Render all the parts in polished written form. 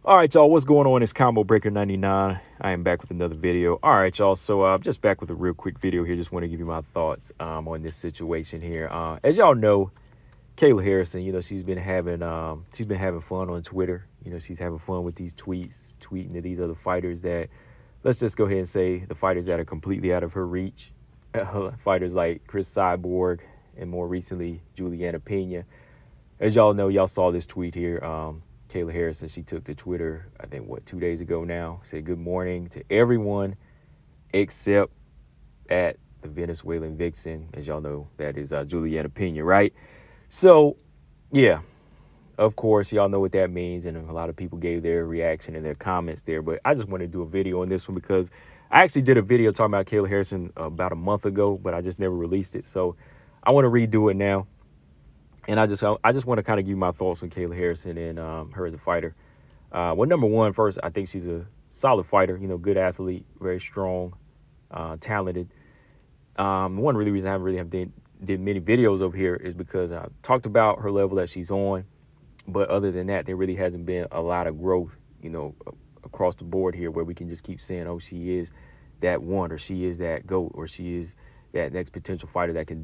All right, y'all, what's going on? It's Combo Breaker 99. I am back with another video. All right, y'all, so just back with a real quick video here. Just want to give you my thoughts on this situation here. As y'all know, Kayla Harrison, she's been having fun on Twitter. She's having fun with these tweets, tweeting to these other fighters that, let's just go ahead and say, the fighters that are completely out of her reach. Fighters like Chris Cyborg and more recently Juliana Pena. As y'all know, y'all saw this tweet here. Kayla Harrison, she took to Twitter, I think, 2 days ago now, said good morning to everyone except at the Venezuelan vixen. As y'all know, that is Juliana Pena, right? So, yeah, of course, y'all know what that means. And a lot of people gave their reaction and their comments there. But I just want to do a video on this one because I actually did a video talking about Kayla Harrison about a month ago, but I just never released it. So I want to redo it now. And I just want to kind of give you my thoughts on Kayla Harrison and her as a fighter. Well, number one, first, I think she's a solid fighter, good athlete, very strong, talented. One really reason I haven't really did many videos over here is because I talked about her level that she's on. But other than that, there really hasn't been a lot of growth, across the board here where we can just keep saying, oh, she is that one, or she is that GOAT, or she is that next potential fighter that can,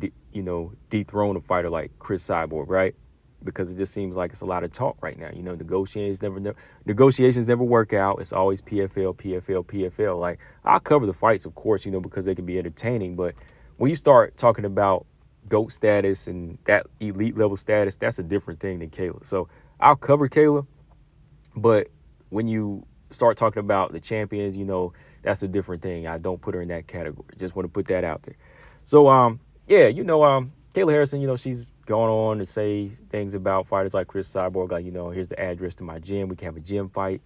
dethrone a fighter like Chris Cyborg, right? Because it just seems like it's a lot of talk right now. Negotiations never work out. It's always PFL, PFL, PFL. Like, I'll cover the fights, of course, because they can be entertaining. But when you start talking about GOAT status and that elite level status, that's a different thing than Kayla. So I'll cover Kayla, but when you start talking about the champions, that's a different thing. I don't put her in that category. Just want to put that out there. So, Kayla Harrison, she's gone on to say things about fighters like Chris Cyborg, like, here's the address to my gym. We can have a gym fight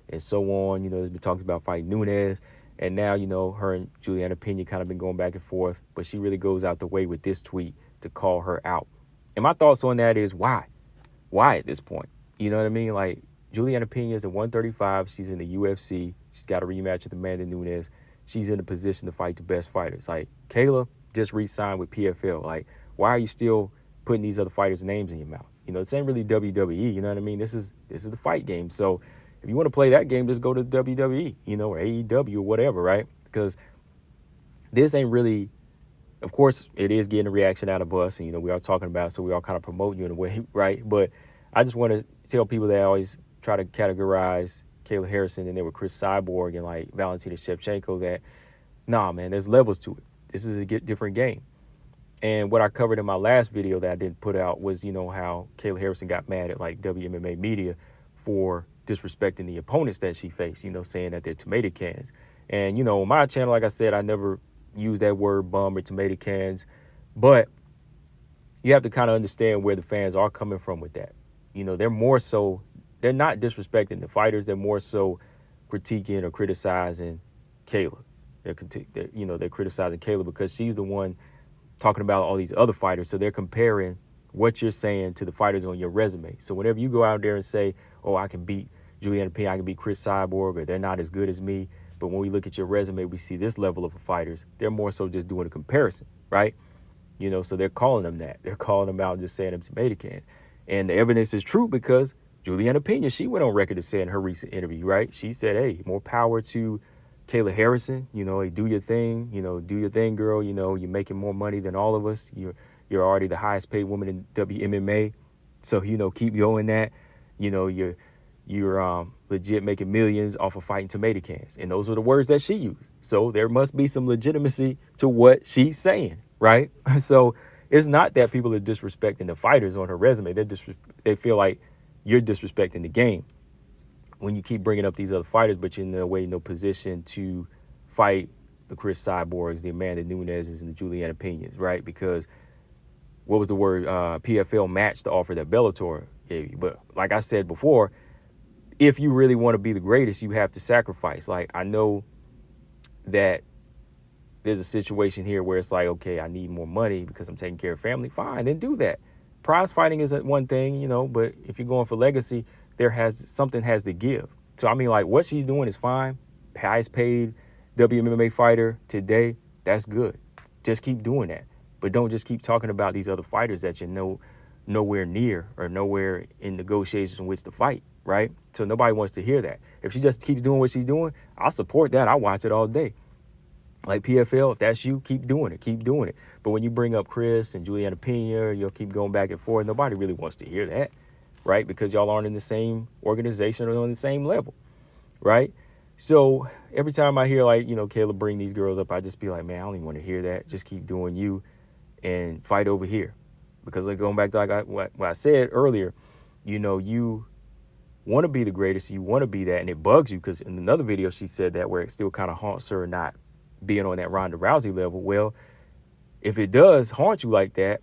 and so on. There's been talking about fighting Nunes. And now, her and Juliana Pena kind of been going back and forth. But she really goes out the way with this tweet to call her out. And my thoughts on that is why? Why at this point? You know what I mean? Like, Juliana Pena is at 135. She's in the UFC. She's got a rematch with Amanda Nunes. She's in a position to fight the best fighters. Like, Kayla just re-signed with PFL. Like, why are you still putting these other fighters' names in your mouth? This ain't really WWE. You know what I mean? This is the fight game. So if you want to play that game, just go to WWE, or AEW or whatever, right? Because this ain't really, of course, it is getting a reaction out of us, and we are talking about it, so we are kind of promoting you in a way, right? But I just want to tell people that always try to categorize Kayla Harrison and then with Chris Cyborg and like Valentina Shevchenko that, nah, man, there's levels to it. This is a different game. And what I covered in my last video that I didn't put out was, how Kayla Harrison got mad at like WMMA media for disrespecting the opponents that she faced, saying that they're tomato cans. And, on my channel, like I said, I never use that word bum or tomato cans, but you have to kind of understand where the fans are coming from with that. They're not disrespecting the fighters. They're more so critiquing or criticizing Kayla. They're criticizing Kayla because she's the one talking about all these other fighters. So they're comparing what you're saying to the fighters on your resume. So whenever you go out there and say, oh, I can beat Juliana Pena, I can beat Chris Cyborg, or they're not as good as me. But when we look at your resume, we see this level of fighters. They're more so just doing a comparison, right? So they're calling them that. They're calling them out, just saying them tomato cans. And the evidence is true because Juliana Pena, she went on record to say in her recent interview, right? She said, hey, more power to Kayla Harrison, hey, do your thing, do your thing, girl. You're making more money than all of us. You're already the highest paid woman in WMMA. So, keep going that. You're legit making millions off of fighting tomato cans. And those are the words that she used. So there must be some legitimacy to what she's saying, right? So it's not that people are disrespecting the fighters on her resume. They feel like you're disrespecting the game when you keep bringing up these other fighters, but you're in no way, no position to fight the Chris Cyborgs, the Amanda Nunes, and the Juliana Penas, right? Because what was the word? PFL matched the offer that Bellator gave you. But like I said before, if you really want to be the greatest, you have to sacrifice. Like, I know that there's a situation here where it's like, okay, I need more money because I'm taking care of family. Fine, then do that. Prize fighting is one thing, but if you're going for legacy, something has to give. So, I mean, like, what she's doing is fine. Highest paid WMMA fighter today, that's good. Just keep doing that. But don't just keep talking about these other fighters that nowhere near or nowhere in negotiations in which to fight. right? So nobody wants to hear that. If she just keeps doing what she's doing, I'll support that. I'll watch it all day. Like PFL, if that's you, keep doing it. Keep doing it. But when you bring up Chris and Juliana Pena, you'll keep going back and forth. Nobody really wants to hear that, right? Because y'all aren't in the same organization or on the same level, right? So every time I hear, like, Kayla bring these girls up, I just be like, man, I don't even want to hear that. Just keep doing you and fight over here. Because like going back to what I said earlier, you want to be the greatest. You want to be that. And it bugs you because in another video, she said that where it still kind of haunts her not being on that Ronda Rousey level. Well, if it does haunt you like that,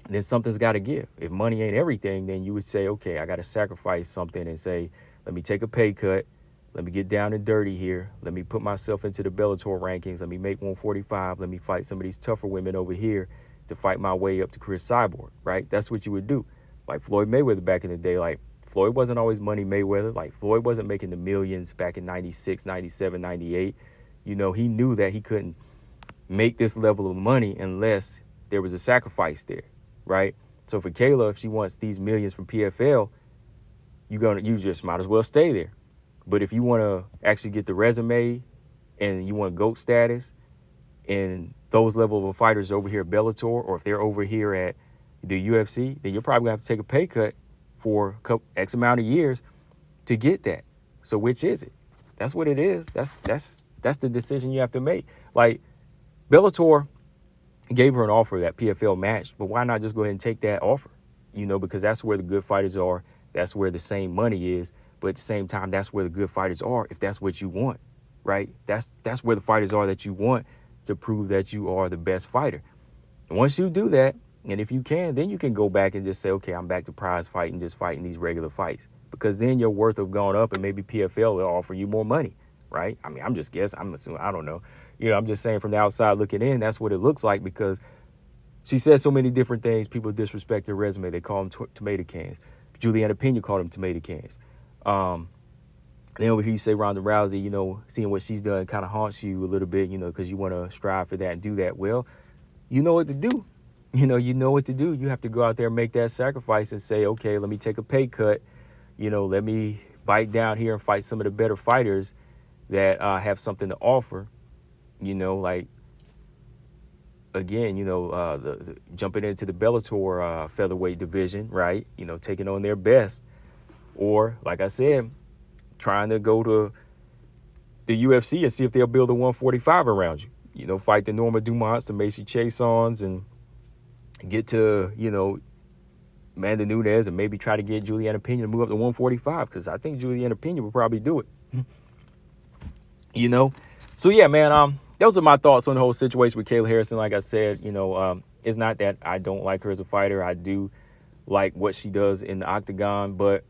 then something's got to give. If money ain't everything, then you would say, okay, I got to sacrifice something and say, let me take a pay cut. Let me get down and dirty here. Let me put myself into the Bellator rankings. Let me make 145. Let me fight some of these tougher women over here to fight my way up to Chris Cyborg, right? That's what you would do. Like Floyd Mayweather back in the day, like Floyd wasn't always money Mayweather. Like Floyd wasn't making the millions back in 96, 97, 98. He knew that he couldn't make this level of money unless there was a sacrifice there, right? So for Kayla, if she wants these millions from PFL, you just might as well stay there. But if you want to actually get the resume and you want GOAT status and those level of fighters over here at Bellator, or if they're over here at the UFC, then you're probably going to have to take a pay cut for X amount of years to get that. So which is it? That's what it is. That's the decision you have to make. Like Bellator gave her an offer that PFL matched, but why not just go ahead and take that offer? Because that's where the good fighters are. That's where the same money is. But at the same time, that's where the good fighters are if that's what you want, right? That's where the fighters are that you want to prove that you are the best fighter. And once you do that, and if you can, then you can go back and just say, okay, I'm back to prize fighting, just fighting these regular fights. Because then your worth have gone up and maybe PFL will offer you more money, right? I mean, I'm just guessing. I'm assuming. I don't know. I'm just saying from the outside looking in, that's what it looks like because she says so many different things. People disrespect her resume. They call them tomato cans. Juliana Pena called them tomato cans. Then over here you say Ronda Rousey, seeing what she's done kind of haunts you a little bit, because you want to strive for that and do that. Well, you know what to do. You know what to do. You have to go out there and make that sacrifice and say, okay, let me take a pay cut. Let me bite down here and fight some of the better fighters that have something to offer. Like, again, the jumping into the Bellator featherweight division, right? Taking on their best. Or, like I said, trying to go to the UFC and see if they'll build a 145 around you. Fight the Norma Dumonts, the Macy Chasons, and get to, Amanda Nunes and maybe try to get Juliana Pena to move up to 145 because I think Juliana Pena will probably do it. So, yeah, man, those are my thoughts on the whole situation with Kayla Harrison. Like I said, it's not that I don't like her as a fighter. I do like what she does in the octagon, but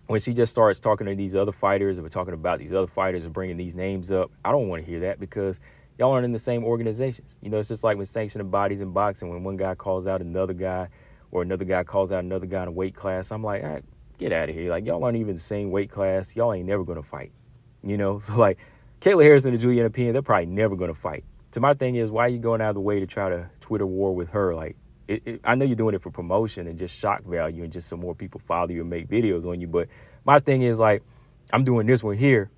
when she just starts talking to these other fighters and we're talking about these other fighters and bringing these names up, I don't want to hear that because y'all aren't in the same organizations. It's just like with sanctioning bodies in boxing, when one guy calls out another guy or another guy calls out another guy in a weight class, I'm like, all right, get out of here. Like, y'all aren't even the same weight class. Y'all ain't never going to fight, So, like, Kayla Harrison and Juliana Pena, they're probably never going to fight. So my thing is, why are you going out of the way to try to Twitter war with her? Like, I know you're doing it for promotion and just shock value and just so more people follow you and make videos on you. But my thing is, like, I'm doing this one here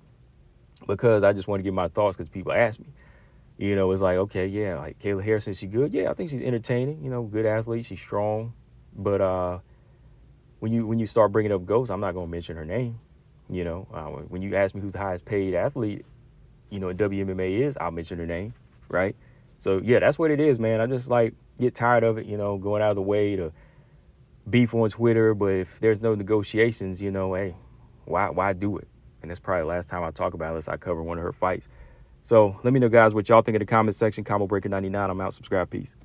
because I just want to get my thoughts because people ask me. It's like, okay, yeah, like Kayla Harrison, she good? Yeah, I think she's entertaining, good athlete. She's strong. But when you start bringing up GOATs, I'm not going to mention her name. When you ask me who's the highest paid athlete, in WMMA is, I'll mention her name, right? So, yeah, that's what it is, man. I just, like, get tired of it, going out of the way to beef on Twitter. But if there's no negotiations, hey, why do it? And that's probably the last time I talk about it unless I cover one of her fights. So let me know, guys, what y'all think in the comment section. Combo Breaker 99. I'm out. Subscribe. Peace.